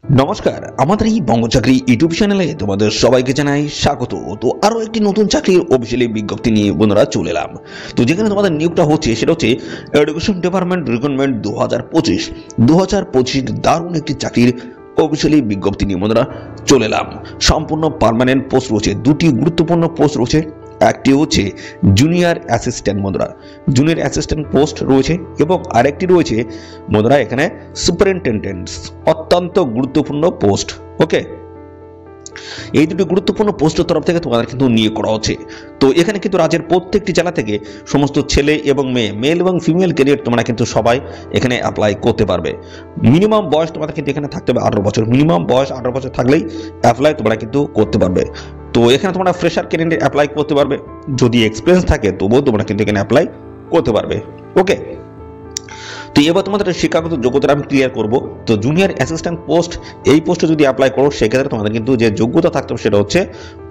নমস্কার, আমাদের এই বঙ্গচাকরি ইউটিউব চ্যানেলে তোমাদের সবাইকে জানাই স্বাগত। তো আরো একটি নতুন চাকরির অফিসিয়ালি বিজ্ঞপ্তি নিয়ে বন্ধুরা চলে এলাম। তো যেখানে তোমাদের নিয়োগটা হচ্ছে সেটা হচ্ছে এডুকেশন ডিপার্টমেন্ট রিক্রুটমেন্ট 2025 দারুণ একটি চাকরির অফিসিয়ালি বিজ্ঞপ্তি নিয়ে বন্ধুরা চলে এলাম। সম্পূর্ণ পার্মানেন্ট পোস্ট রয়েছে, দুটি গুরুত্বপূর্ণ পোস্ট রয়েছে। একটি হচ্ছে জুনিয়র অ্যাসিস্ট্যান্ট বন্ধুরা, জুনিয়র অ্যাসিস্ট্যান্ট পোস্ট রয়েছে, এবং আরেকটি রয়েছে বন্ধুরা এখানে সুপারিনটেন্ডেন্ট, অত্যন্ত গুরুত্বপূর্ণ পোস্ট। ওকে, এই দুটি গুরুত্বপূর্ণ পোস্টের তরফ থেকে তোমাদের কিন্তু নিয়োগ করা হচ্ছে। তো এখানে কিন্তু রাজ্যের প্রত্যেকটি জেলা থেকে সমস্ত ছেলে এবং মেয়ে, মেল এবং ফিমেল ক্যান্ডিডেট তোমরা কিন্তু সবাই এখানে অ্যাপ্লাই করতে পারবে। মিনিমাম বয়স তোমাদের কিন্তু এখানে থাকতে হবে 18 বছর, মিনিমাম বয়স 18 বছর থাকলেই অ্যাপ্লাই তোমরা কিন্তু করতে পারবে। তো এখানে তোমরা ফ্রেশার ক্যান্ডিডেট অ্যাপ্লাই করতে পারবে, যদি এক্সপিরিয়েন্স থাকে তবুও তোমরা কিন্তু এখানে অ্যাপ্লাই করতে পারবে। ওকে, তো এবার তোমাদের শিক্ষাগত যোগ্যতা আমি ক্লিয়ার করব। তো জুনিয়র অ্যাসিস্ট্যান্ট পোস্ট, এই পোস্টে যদি অ্যাপ্লাই করো সেক্ষেত্রে তোমাদের কিন্তু যে যোগ্যতা থাকতে হবে সেটা হচ্ছে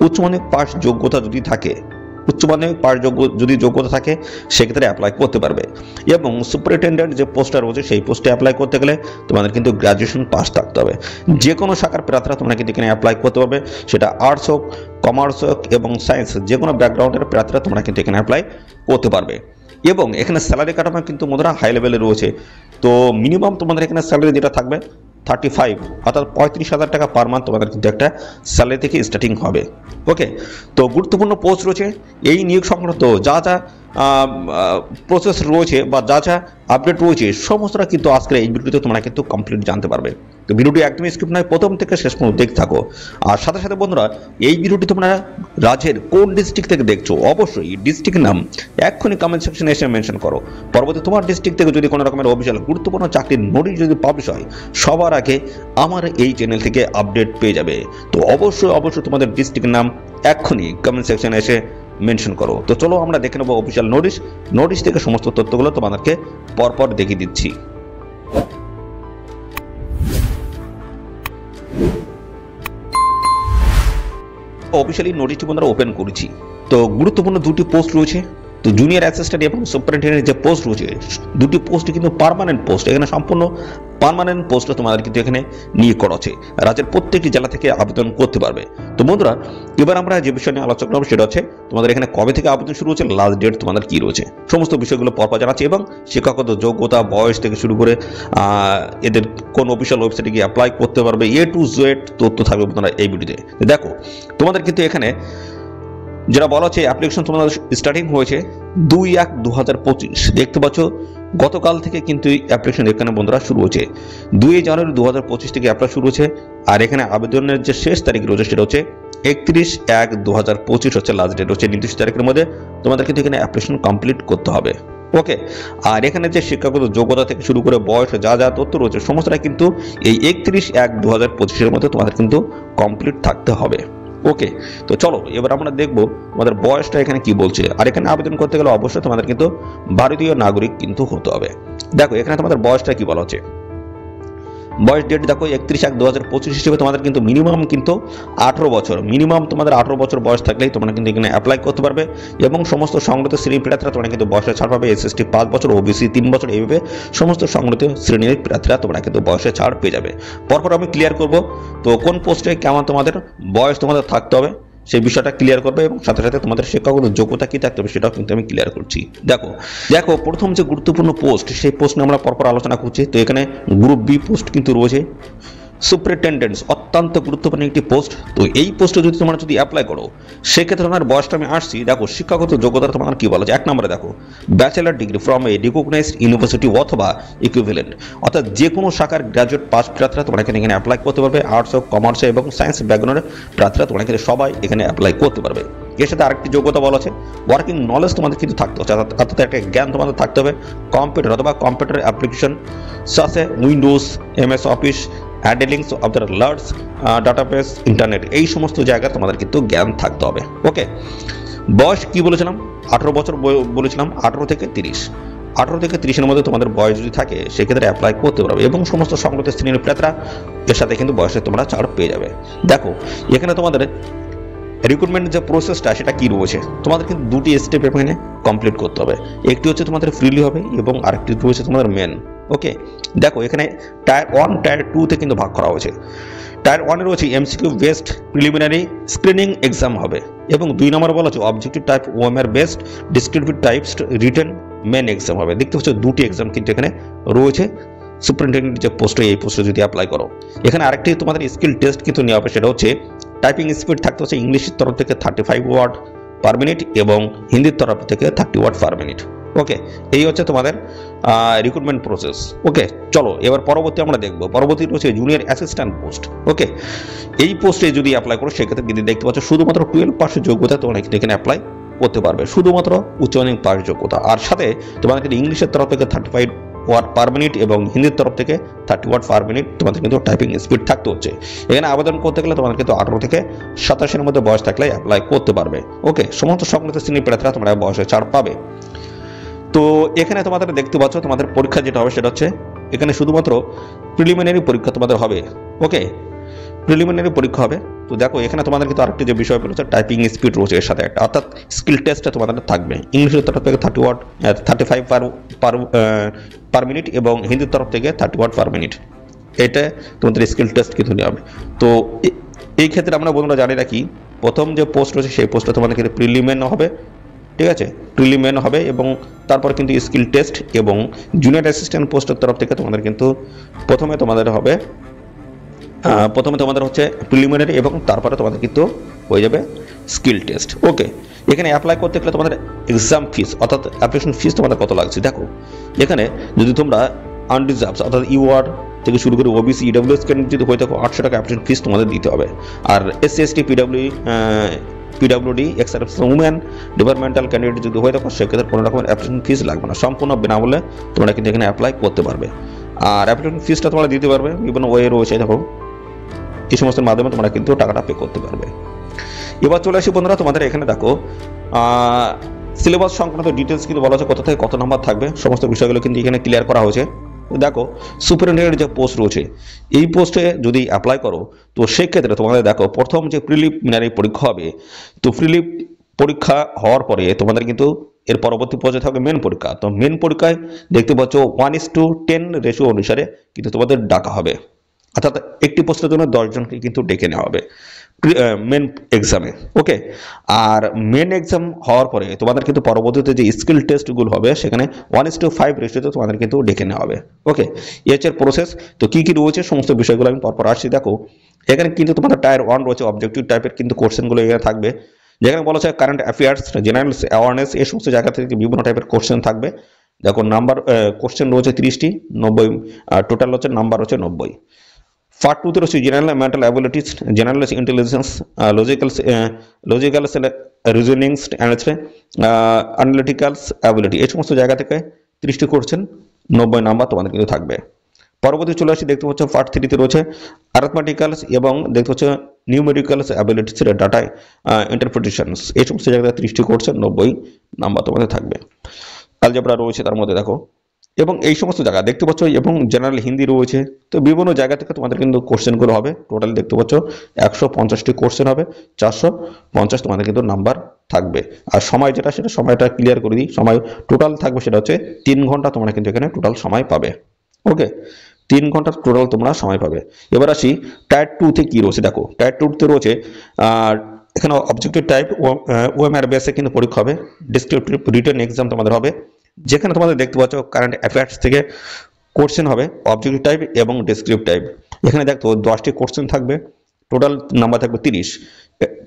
উচ্চমাধ্যমিক পাস যোগ্যতা যদি থাকে, উচ্চমাধ্যমিক পাস যদি যোগ্যতা থাকে সেক্ষেত্রে অ্যাপ্লাই করতে পারবে। এবং সুপারিনটেন্ডেন্ট যে পোস্টটা রয়েছে সেই পোস্টে অ্যাপ্লাই করতে গেলে তোমাদের কিন্তু গ্র্যাজুয়েশন পাস থাকতে হবে। যে কোনো শাখার প্রার্থীরা তোমরা কিন্তু এখানে অ্যাপ্লাই করতে পারবে, সেটা আর্টস হোক, কমার্স হোক এবং সায়েন্স, যে কোনো ব্যাকগ্রাউন্ডের প্রার্থীরা তোমরা কিন্তু এখানে অ্যাপ্লাই করতে পারবে। এবং এখানে স্যালারি কাঠামো কিন্তু মোটামুটি হাই লেভেলে রয়েছে। তো মিনিমাম তোমাদের এখানে স্যালারি যেটা থাকবে 35, অর্থাৎ 35,000 টাকা পার মান্থ তোমাদের কিন্তু একটা স্যালারি থেকে স্টার্টিং হবে। ওকে, তো গুরুত্বপূর্ণ পোস্ট রয়েছে। এই নিয়োগ সংক্রান্ত যা যা প্রসেস রয়েছে বা যা যা আপডেট রয়েছে সমস্তটা কিন্তু আজকের এই ভিডিওতে তোমরা কিন্তু কমপ্লিট জানতে পারবে। তো ভিডিওটি একদমই স্কিপ নয়, প্রথম থেকে শেষ পর্যন্ত দেখতে থাকো। আর সাথে সাথে বন্ধুরা, এই ভিডিওটি তোমরা রাজ্যের কোন ডিস্ট্রিক্ট থেকে দেখছো অবশ্যই ডিস্ট্রিক্টের নাম এক্ষুনি কমেন্ট সেকশনে এসে মেনশন করো। পরবর্তী তোমার ডিস্ট্রিক্ট থেকে যদি কোনো রকমের অফিসিয়াল গুরুত্বপূর্ণ চাকরির নোটিশ যদি পাবলিশ হয় সবার আগে আমার এই চ্যানেল থেকে আপডেট পেয়ে যাবে। তো অবশ্যই তোমাদের ডিস্ট্রিক্টের নাম এক্ষুনি কমেন্ট সেকশনে এসে মেনশন করো। তো চলো আমরা দেখে নেবো অফিসিয়াল নোটিশ থেকে সমস্ত তথ্যগুলো তোমাদেরকে পরপর দেখিয়ে দিচ্ছি। অফিসিয়ালি নোটিশটি বন্ধুরা ওপেন করেছি। তো গুরুত্বপূর্ণ দুটি পোস্ট রয়েছে। তো জুনিয়র অ্যাসিস্ট্যান্ট এবং সুপারিনটেন্ডেন্ট যে পোস্ট রয়েছে দুটি পোস্ট কিন্তু পার্মানেন্ট পোস্ট, এখানে সম্পূর্ণ পার্মানেন্ট পোস্টে তোমাদের কিন্তু এখানে নিয়োগ করা হচ্ছে। রাজ্যের প্রত্যেকটি জেলা থেকে আবেদন করতে পারবে। তো বন্ধুরা, এবার আমরা যে বিষয় নিয়ে আলোচনা করবো সেটা হচ্ছে তোমাদের এখানে কবে থেকে আবেদন শুরু হচ্ছে, লাস্ট ডেট তোমাদের কি রয়েছে, সমস্ত বিষয়গুলো পরপর জানাচ্ছি। এবং শিক্ষাগত যোগ্যতা, বয়স থেকে শুরু করে এদের কোন অফিসিয়াল ওয়েবসাইটে গিয়ে অ্যাপ্লাই করতে পারবে, এ টু জেড তথ্য থাকবে তোমরা এই ভিডিওতে। দেখো, তোমাদের কিন্তু এখানে যেটা বলা হচ্ছে অ্যাপ্লিকেশন তোমাদের স্টার্টিং হয়েছে 2/1/2025। দেখতে পাচ্ছ গতকাল থেকে কিন্তু অ্যাপ্লিকেশন এখানে বন্ধুরা শুরু হচ্ছে। 2 জানুয়ারি 2025 থেকে অ্যাপ্লাই শুরু হচ্ছে। আর এখানে আবেদনের যে শেষ তারিখ রয়েছে সেটা হচ্ছে 31/1/2025 হচ্ছে লাস্ট ডেট, হচ্ছে নির্দিষ্ট তারিখের মধ্যে তোমাদের কিন্তু এখানে অ্যাপ্লিকেশন কমপ্লিট করতে হবে। ওকে, আর এখানে যে শিক্ষাগত যোগ্যতা থেকে শুরু করে বয়স যা যা তথ্য রয়েছে সমস্তটা কিন্তু এই 31/1/2025 মধ্যে তোমাদের কিন্তু কমপ্লিট থাকতে হবে। ওকে, তো চলো এবার আমরা দেখবো তোমাদের বয়সটা এখানে কি বলছে। আর এখানে আবেদন করতে গেলে অবশ্যই তোমাদের কিন্তু ভারতীয় নাগরিক কিন্তু হতে হবে। দেখো এখানে তোমাদের বয়সটা কি বলা হচ্ছে, বয়স ডেট দেখো 31/1/2025 হিসেবে তোমাদের কিন্তু মিনিমাম কিন্তু 18 বছর, মিনিমাম তোমাদের 18 বছর বয়স থাকলেই তোমরা কিন্তু এখানে অ্যাপ্লাই করতে পারবে। এবং সমস্ত সংগঠিত শ্রেণীর প্রার্থীরা তোমরা কিন্তু বয়সে ছাড় পাবে। SST 5 বছর, OBC 3 বছর, এইভাবে সমস্ত সংগঠিত শ্রেণীর প্রার্থীরা তোমরা কিন্তু বয়সে ছাড় পেয়ে যাবে। পরপর আমি ক্লিয়ার করব তো কোন পোস্টে কেমন তোমাদের বয়স তোমাদের থাকতে হবে সেই বিষয়টা ক্লিয়ার করবে, এবং সাথে সাথে তোমাদের শিক্ষাগত যোগ্যতা কি থাকতে হবে সেটাও কিন্তু আমি ক্লিয়ার করছি। দেখো প্রথম যে গুরুত্বপূর্ণ পোস্ট সেই পোস্ট নিয়ে আমরা পরপর আলোচনা করছি। তো এখানে গ্রুপ বি পোস্ট কিন্তু রয়েছে, সুপারিনটেন্ডেন্ট, অত্যন্ত গুরুত্বপূর্ণ একটি পোস্ট। তো এই পোস্টে যদি তোমরা যদি অ্যাপ্লাই করো সেক্ষেত্রে তোমার বয়সটা আমি আসছি। দেখো শিক্ষাগত যোগ্যতা তোমার কি বলা আছে, 1 নম্বরে দেখো bachelor degree from a recognised university অথবা ইকুইভ্যালেন্ট, অর্থাৎ যে কোনো শাখার গ্র্যাজুয়েট পাস প্রার্থীরা তোমরা এখানে অ্যাপ্লাই করতে পারবে। আর্টস হোক, কমার্স এবং সায়েন্স ব্যাকগ্রাউন্ডের প্রার্থীরা তোমরা এখানে সবাই এখানে অ্যাপ্লাই করতে পারবে। এর সাথে আরেকটি যোগ্যতা বলা আছে ওয়ার্কিং নলেজ তোমাদের কিন্তু থাকতে হচ্ছে, অর্থাৎ একটা জ্ঞান তোমাদের থাকতে হবে কম্পিউটার অথবা কম্পিউটার অ্যাপ্লিকেশন সাথে Windows, MS office, handlings of the large database, internet, এই সমস্ত জায়গায় তোমাদের কিন্তু জ্ঞান থাকতে হবে। ওকে, বয়স কি বলেছিলাম, 18 বছর বলেছিলাম, 18 থেকে 30, 18 থেকে 30-এর মধ্যে তোমাদের বয়স যদি থাকে সেক্ষেত্রে অ্যাপ্লাই করতে পারবে। এবং সমস্ত সংগঠিত শ্রেণীর প্রার্থীরা এর সাথে কিন্তু বয়সে তোমরা ছাড় পেয়ে যাবে। দেখো এখানে তোমাদের রিক্রুটমেন্ট যে প্রসেসটা সেটা কি রয়েছে, তোমাদের কিন্তু দুটি স্টেপ এখানে কমপ্লিট করতে হবে। একটি হচ্ছে তোমাদের ফ্রিলি হবে এবং আরেকটি রয়েছে তোমাদের মেন। ওকে, দেখো এখানে টায়ার 1 টায়ার 2 তে কিন্তু ভাগ করা হয়েছে। টায়ার 1 এ রয়েছে MCQ based preliminary screening exam হবে এবং 2 নম্বর বলা হচ্ছে objective type OMR based descriptive types written main exam হবে। দেখতে পাচ্ছ দুটি এক্সাম কিন্তু এখানে রয়েছে সুপারিনটেন্ডেন্ট যে পোস্টে, এই পোস্টে যদি অ্যাপ্লাই করো। এখানে আরেকটি তোমাদের স্কিল টেস্ট কিন্তু নেওয়া হবে, সেটা হচ্ছে টাইপিং স্পিড থাকতে হচ্ছে ইংলিশের তরফ থেকে 35 ওয়ার্ড পার মিনিট এবং হিন্দির তরফ থেকে 30 ওয়ার্ড পার মিনিট। ওকে, এই হচ্ছে তোমাদের রিক্রুটমেন্ট প্রসেস। ওকে, চলো এবার পরবর্তী আমরা দেখবো। পরবর্তী হচ্ছে জুনিয়র অ্যাসিস্ট্যান্ট পোস্ট। ওকে, এই পোস্টে যদি অ্যাপ্লাই করো সেক্ষেত্রে কিন্তু দেখতে পাচ্ছ শুধুমাত্র 12 পাস যোগ্যতা তোমরা এখানে অ্যাপ্লাই করতে পারবে, শুধুমাত্র উচ্চ মাধ্যমিক পাস যোগ্যতা। আর সাথে তোমাদের কিন্তু ইংলিশের তরফ থেকে 35 ওয়ার্ড পার মিনিট এবং হিন্দির তরফ থেকে 30 ওয়ার্ড পার মিনিট তোমাদের কিন্তু টাইপিং স্পিড থাকতে হচ্ছে। এখানে আবেদন করতে গেলে তোমাদের কিন্তু 18 থেকে 27 এর মধ্যে বয়স থাকলে অ্যাপ্লাই করতে পারবে। ওকে, সমস্ত সংশ্লিষ্ট শ্রেণীর প্রার্থীরা তোমরা বয়সে ছাড় পাবে। তো এখানে তোমাদের দেখতে পাচ্ছ তোমাদের পরীক্ষা যেটা হবে সেটা হচ্ছে এখানে শুধুমাত্র প্রিলিমিনারি পরীক্ষা তোমাদের হবে। ওকে, প্রিলিমিনারি পরীক্ষা হবে। তো দেখো এখানে তোমাদের কিন্তু আরেকটি যে বিষয় রয়েছে টাইপিং স্পিড রয়েছে এর সাথে একটা, অর্থাৎ স্কিল টেস্টটা তোমাদের থাকবে। ইংলিশের তরফ থেকে 30 ওয়ার্ড 35 পার মিনিট এবং হিন্দির তরফ থেকে 30 ওয়ার্ড পার মিনিট। এটা তোমাদের স্কিল টেস্ট কিন্তু নেওয়া হবে। তো এই ক্ষেত্রে আমরা বন্ধুরা জানি রাখি, প্রথম যে পোস্ট রয়েছে সেই পোস্টটা তোমাদের কিন্তু প্রিলিমিনারি হবে, ঠিক আছে, প্রিলিমিনারি হবে এবং তারপর কিন্তু স্কিল টেস্ট এবং জুনিয়র অ্যাসিস্ট্যান্ট পোস্টের তরফ থেকে তোমাদের কিন্তু প্রথমে তোমাদের হচ্ছে প্রিলিমিনারি এবং তারপরে তোমাদের কিন্তু হয়ে যাবে স্কিল টেস্ট। ওকে, এখানে অ্যাপ্লাই করতে গেলে তোমাদের এক্সাম ফিস অর্থাৎ অ্যাপ্লিকেশন ফিস তোমাদের কত লাগছে দেখো। এখানে যদি তোমরা আনরিজার্ভড অর্থাৎ ইউআর থেকে শুরু করে ওবিসি ইডব্লিউএস ক্যান্ডিডেট যদি হয়ে থাকো 800 টাকা অ্যাপ্লিকেশন ফিস তোমাদের দিতে হবে। আর SC ST PWD ex women departmental candidate যদি হয়ে থাকো সেক্ষেত্রে কোনো রকমের অ্যাপ্লিকেশন ফিস লাগবে না, সম্পূর্ণ বিনামূল্যে তোমরা কিন্তু এখানে অ্যাপ্লাই করতে পারবে। আর অ্যাপ্লিকেশন ফিসটা তোমরা দিতে পারবে বিভিন্ন ওয়ে রয়েছে, দেখো এই সমস্ত মাধ্যমে তোমরা কিন্তু টাকাটা পে করতে পারবে। এবার চলে আসি বন্ধুরা, তোমাদের এখানে দেখো সিলেবাস সংক্রান্ত ডিটেলস কিন্তু বলা হচ্ছে কোথা থেকে কত নাম্বার থাকবে, সমস্ত বিষয়গুলো কিন্তু এখানে ক্লিয়ার করা হয়েছে। দেখো সুপারিনটেন্ডেন্ট যে পোস্ট রয়েছে এই পোস্টে যদি অ্যাপ্লাই করো তো সেক্ষেত্রে তোমাদের দেখো প্রথম যে প্রিলিমিনারি পরীক্ষা হবে, তো পরীক্ষা হওয়ার পরে তোমাদের কিন্তু এর পরবর্তী পর্যায়ে থাকবে মেন পরীক্ষা। তো মেন পরীক্ষায় দেখতে পাচ্ছ 1:10 রেশিও অনুসারে কিন্তু তোমাদের ডাকা হবে, অর্থাৎ একটি পোস্টের জন্য 10 জনকে কিন্তু ডেকে নেওয়া হবে মেন এক্সামে। ওকে, আর মেন এক্সাম হওয়ার পরে তোমাদের কিন্তু পরবর্তীতে যে স্কিল টেস্টগুলো হবে সেখানে 1:5 রেশিওতে তোমাদের কিন্তু ডেকে নেওয়া হবে। ওকে, এর প্রসেস তো কি কি রয়েছে সমস্ত বিষয়গুলো আমি পরপর আসছি। দেখো এখানে কিন্তু তোমাদের টায়ার 1 রয়েছে অবজেক্টিভ টাইপের কিন্তু কোশ্চেনগুলো এখানে থাকবে, যেখানে বলা হচ্ছে কারেন্ট অ্যাফেয়ার্স, জেনারেল অ্যাওয়ারনেস, এই সমস্ত জায়গা থেকে বিভিন্ন টাইপের কোশ্চেন থাকবে। দেখো নাম্বার কোশ্চেন রয়েছে 30টি, 90 টোটাল হচ্ছে নাম্বার হচ্ছে 90। পার্ট 2 তে রয়েছে general mental abilities, general intelligence, logical reasonings and analytical ability, এই সমস্ত জায়গা থেকে 30টি কোশ্চেন 90 নাম্বার তোমাদের কিন্তু থাকবে। পরবর্তী চলে আসি, দেখতে পাচ্ছ পার্ট 3 তে রয়েছে অ্যারিথমেটিক্যালস এবং দেখতে পাচ্ছ নিউমেরিক্যালস অ্যাবিলিটিস ডাটা ইন্টারপ্রিটেশনস, এই সমস্ত জায়গায় 30টি কোশ্চেন 90 নাম্বার তোমাদের থাকবে। অ্যালজেব্রা রয়েছে তার মধ্যে দেখো, এবং এই সমস্ত জায়গা দেখতে পাচ্ছ, এবং জেনারেল হিন্দি রয়েছে। তো বিভিন্ন জায়গা থেকে তোমাদের কিন্তু কোশ্চেনগুলো হবে। টোটাল দেখতে পাচ্ছ 150টি কোশ্চেন হবে, 450 তোমাদের কিন্তু নাম্বার থাকবে। আর সময় যেটা সেটা সময়টা ক্লিয়ার করে দিই, সময় টোটাল থাকবে সেটা হচ্ছে 3 ঘন্টা তোমরা কিন্তু এখানে টোটাল সময় পাবে। ওকে, 3 ঘন্টা টোটাল তোমরা সময় পাবে। এবার আসি টায়ার 2 তে কি রয়েছে। দেখো টায়ার 2 তে রয়েছে এখানে অবজেক্টিভ টাইপ ওএমআর বেসে কিন্তু পরীক্ষা হবে, ডিসক্রিপটিভ রিটেন এক্সাম তোমাদের হবে, যেখানে তোমাদের দেখতে পাচ্ছ কারেন্ট অ্যাফেয়ার্স থেকে কোশ্চেন হবে অবজেক্টিভ টাইপ এবং ডেসক্রিপটিভ টাইপ। এখানে দেখো 10টি কোশ্চেন থাকবে, টোটাল নাম্বার থাকবে 30।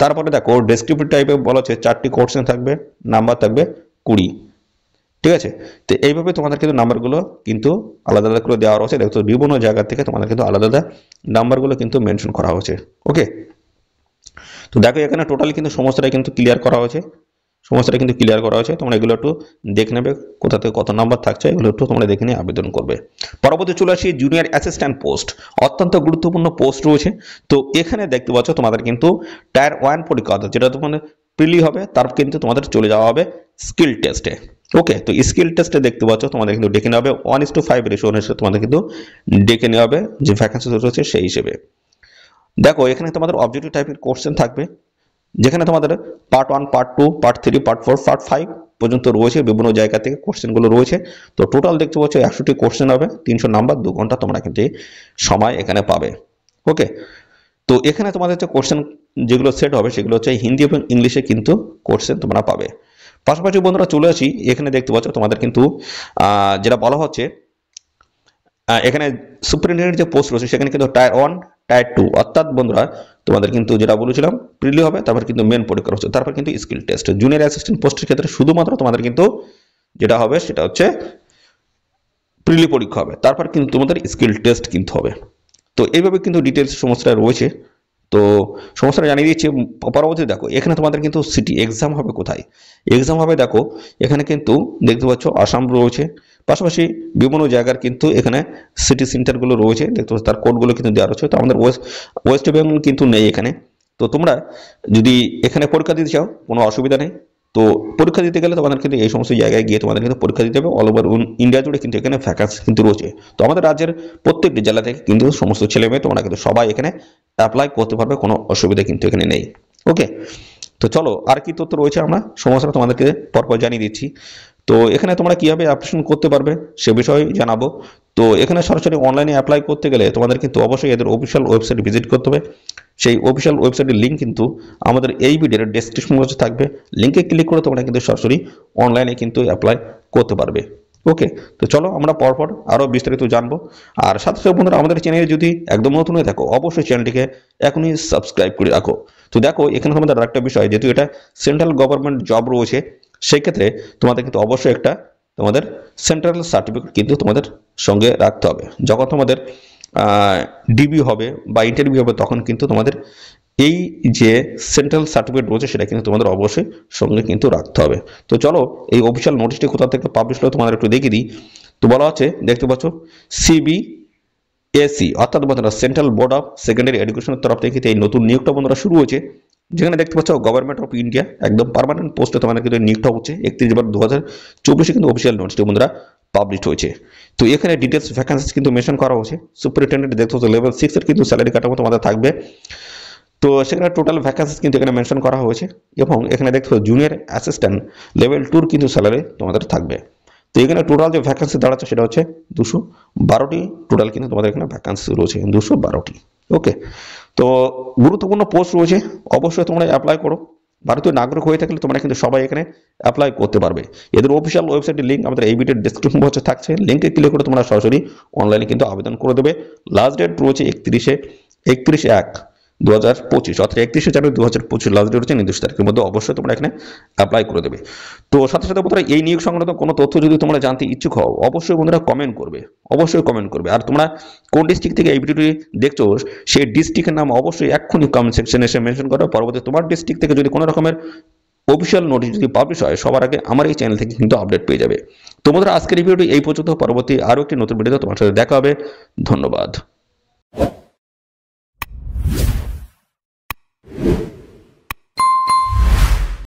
তারপরে দেখো ডেসক্রিপটিভ টাইপে বলা হচ্ছে 4টি কোশ্চেন থাকবে, নাম্বার থাকবে 20। ঠিক আছে, তো এইভাবে তোমাদের কিন্তু নাম্বারগুলো কিন্তু আলাদা আলাদা করে দেওয়া হচ্ছে। দেখো বিভিন্ন জায়গা থেকে তোমাদের কিন্তু আলাদা আলাদা নাম্বারগুলো কিন্তু মেনশন করা হয়েছে। ওকে, তো দেখো এখানে টোটালি কিন্তু সমস্তটাই কিন্তু ক্লিয়ার করা হয়েছে, সমস্যাটা কিন্তু ক্লিয়ার করা হয়েছে। তোমরা এগুলো একটু দেখে নেবে কোথা থেকে কত নাম্বার থাকছে, এগুলো একটু তোমরা দেখে নিয়ে আবেদন করবে। পরবর্তী চলে আসি জুনিয়র অ্যাসিস্ট্যান্ট পোস্ট, অত্যন্ত গুরুত্বপূর্ণ পোস্ট রয়েছে। তো এখানে দেখতে পাচ্ছ তোমাদের কিন্তু টায়ার 1 পরীক্ষা, যেটা তোমাদের প্রিলি হবে, তার কিন্তু তোমাদের চলে যাওয়া হবে স্কিল টেস্টে। ওকে, তো স্কিল টেস্টে দেখতে পাচ্ছ তোমাদের কিন্তু ডেকে নেওয়া হবে 1:5 রেশিও অনুসারে তোমাদের কিন্তু ডেকে নেওয়া হবে যে ভ্যাকেন্সি রয়েছে সেই হিসেবে। দেখো এখানে তোমাদের অবজেক্টিভ টাইপের কোশ্চেন থাকবে, যেখানে তোমাদের part 1, part 2, part 3, part 4, part 5 পর্যন্ত রয়েছে, বিভিন্ন জায়গা থেকে কোশ্চেনগুলো রয়েছে। তো টোটাল দেখতে পাচ্ছ 100টি কোশ্চেন হবে, 300 নাম্বার, 2 ঘন্টা তোমরা কিন্তু সময় এখানে পাবে। ওকে, তো এখানে তোমাদের যে কোশ্চেন যেগুলো সেট হবে সেগুলো হচ্ছে হিন্দি এবং ইংলিশে কিন্তু কোশ্চেন তোমরা পাবে। পাশাপাশি বন্ধুরা চলে আসি, এখানে দেখতে পাচ্ছ তোমাদের কিন্তু যেটা বলা হচ্ছে এখানে সুপারিনটেন্ডেন্ট যে পোস্ট রয়েছে সেখানে কিন্তু টায়ার 1, টায়ার 2, অর্থাৎ বন্ধুরা তোমাদের কিন্তু যেটা বলেছিলাম প্রিলি হবে, তারপর কিন্তু মেন পরীক্ষা হচ্ছে, তারপর কিন্তু স্কিল টেস্ট। জুনিয়র অ্যাসিস্ট্যান্ট পোস্টের ক্ষেত্রে শুধুমাত্র তোমাদের কিন্তু যেটা হবে সেটা হচ্ছে প্রিলি পরীক্ষা হবে, তারপর কিন্তু তোমাদের স্কিল টেস্ট কিন্তু হবে। তো এইভাবে কিন্তু ডিটেলস সমস্যাটা রয়েছে। তো সমস্যাটা জানিয়ে দিচ্ছি। পরবর্তী দেখো এখানে তোমাদের কিন্তু সিটি এক্সাম হবে, কোথায় এক্সাম হবে দেখো এখানে কিন্তু দেখতে পাচ্ছ আসাম রয়েছে, পাশাপাশি বিভিন্ন জায়গার কিন্তু এখানে সিটি সেন্টারগুলো রয়েছে, দেখতে পাচ্ছ তার কোডগুলো কিন্তু দেওয়া রয়েছে। তো আমাদের ওয়েস্ট বেঙ্গল কিন্তু নেই এখানে। তো তোমরা যদি এখানে পরীক্ষা দিতে চাও কোনো অসুবিধা নেই। তো পরীক্ষা দিতে গেলে তোমাদের কিন্তু এই সমস্ত জায়গায় গিয়ে তোমাদের কিন্তু পরীক্ষা দিতে হবে। অল ওভার ইন্ডিয়া জুড়ে কিন্তু এখানে ভ্যাকান্সি কিন্তু রয়েছে। তো আমাদের রাজ্যের প্রত্যেকটি জেলা থেকে কিন্তু সমস্ত ছেলে মেয়ে তোমরা কিন্তু সবাই এখানে অ্যাপ্লাই করতে পারবে, কোনো অসুবিধা কিন্তু এখানে নেই। ওকে, তো চলো আর কি তথ্য রয়েছে আমরা সমস্যাটা তোমাদেরকে পরপর জানিয়ে দিচ্ছি। তো এখানে তোমরা কিভাবে অ্যাপ্লিকেশন করতে পারবে সে বিষয়ে জানাবো। তো এখানে সরাসরি অনলাইনে অ্যাপ্লাই করতে গেলে তোমাদের কিন্তু অবশ্যই এদের অফিসিয়াল ওয়েবসাইট ভিজিট করতে হবে। সেই অফিসিয়াল ওয়েবসাইটের লিঙ্ক কিন্তু আমাদের এই ভিডিওর ডেসক্রিপশন বক্সে থাকবে, লিঙ্কে ক্লিক করে তোমরা কিন্তু সরাসরি অনলাইনে কিন্তু অ্যাপ্লাই করতে পারবে। ওকে, তো চলো আমরা পরপর আরও বিস্তারিত জানবো। আর সাথে সাথে বন্ধুরা আমাদের চ্যানেলে যদি একদম নতুন হয়ে থাকো অবশ্যই চ্যানেলটিকে এখনই সাবস্ক্রাইব করে রাখো। তো দেখো এখানে তোমাদের আরেকটা বিষয়, যেহেতু এটা সেন্ট্রাল গভর্নমেন্ট জব রয়েছে সেই ক্ষেত্রে তোমাদের কিন্তু অবশ্যই একটা তোমাদের সেন্ট্রাল সার্টিফিকেট কিন্তু তোমাদের সঙ্গে রাখতে হবে। যখন তোমাদের ডিবি হবে বা ইন্টারভিউ হবে তখন কিন্তু তোমাদের এই যে সেন্ট্রাল সার্টিফিকেট রয়েছে সেটা কিন্তু তোমাদের অবশ্যই সঙ্গে কিন্তু রাখতে হবে। তো চলো এই অফিসিয়াল নোটিশটি কোথা থেকে পাবলিশ হলো তোমাদের একটু দেখিয়ে দিই। তো বলা হচ্ছে দেখতে পাচ্ছ সিবিএসই অর্থাৎ বন্ধুরা সেন্ট্রাল বোর্ড অফ সেকেন্ডারি এডুকেশনের তরফ থেকে এই নতুন নিয়োগটা বন্ধুরা শুরু হয়েছে, যেখানে দেখতে পাচ্ছ গভর্নমেন্ট অফ ইন্ডিয়া একদম পার্মানেন্ট পোস্টে তোমাদের কিন্তু নিয়োগটা হচ্ছে। 31/12/2024 কিন্তু অফিসিয়াল নোটিশটি বন্ধুরা পাবলিশ হয়েছে। তো এখানে ডিটেলস ভ্যাকান্সি কিন্তু মেনশন করা হয়েছে। সুপারিনটেন্ডেন্ট দেখতে পাচ্ছ লেভেল 6 এর কিন্তু স্যালারি কাঠামো তোমাদের থাকবে। তো সেখানে টোটাল ভ্যাকান্সি কিন্তু এখানে মেনশন করা হয়েছে, এবং এখানে দেখতে পাচ্ছ জুনিয়র অ্যাসিস্ট্যান্ট লেভেল 2 কিন্তু স্যালারি তোমাদের থাকবে। তো এখানে টোটাল যে ভ্যাকান্সি দাঁড়াচ্ছে সেটা হচ্ছে 212টি টোটাল কিন্তু তোমাদের এখানে ভ্যাকান্সি রয়েছে 212টি। ওকে, তো গুরুত্বপূর্ণ পোস্ট রয়েছে, অবশ্যই তোমরা অ্যাপ্লাই করো। ভারতীয় নাগরিক হয়ে থাকলে তোমরা কিন্তু সবাই এখানে অ্যাপ্লাই করতে পারবে। এদের অফিসিয়াল ওয়েবসাইটের লিঙ্ক আমাদের এই ভিডিওর ডেসক্রিপশন বক্সে থাকছে, লিঙ্কে ক্লিক করে তোমরা সরাসরি অনলাইনে কিন্তু আবেদন করে দেবে। লাস্ট ডেট রয়েছে 31/1/2025, অর্থাৎ 31/জানুয়ারি/2025 লাস্ট ডেট রয়েছে। নির্দিষ্ট তারিখের মধ্যে অবশ্যই তোমরা এখানে অ্যাপ্লাই করে দেবে। তো সাথে সাথে বন্ধুরা এই নিয়োগ সংক্রান্ত কোনো তথ্য যদি তোমরা জানতে ইচ্ছুক হও অবশ্যই বন্ধুরা কমেন্ট করবে, অবশ্যই কমেন্ট করবে। আর তোমরা কোন ডিস্ট্রিক্ট থেকে এই ভিডিওটি দেখছো সেই ডিস্ট্রিক্টের নাম অবশ্যই এক্ষুনি কমেন্ট সেকশনে এসে মেনশন করো। পরবর্তী তোমার ডিস্ট্রিক্ট থেকে যদি কোনো রকমের অফিসিয়াল নোটিশ যদি পাবলিশ হয় সবার আগে আমার এই চ্যানেল থেকে কিন্তু আপডেট পেয়ে যাবে। তো বন্ধুরা আজকের এই ভিডিওটি এই পর্যন্ত, পরবর্তী আরও একটি নতুন ভিডিওতে তোমার সাথে দেখা হবে। ধন্যবাদ।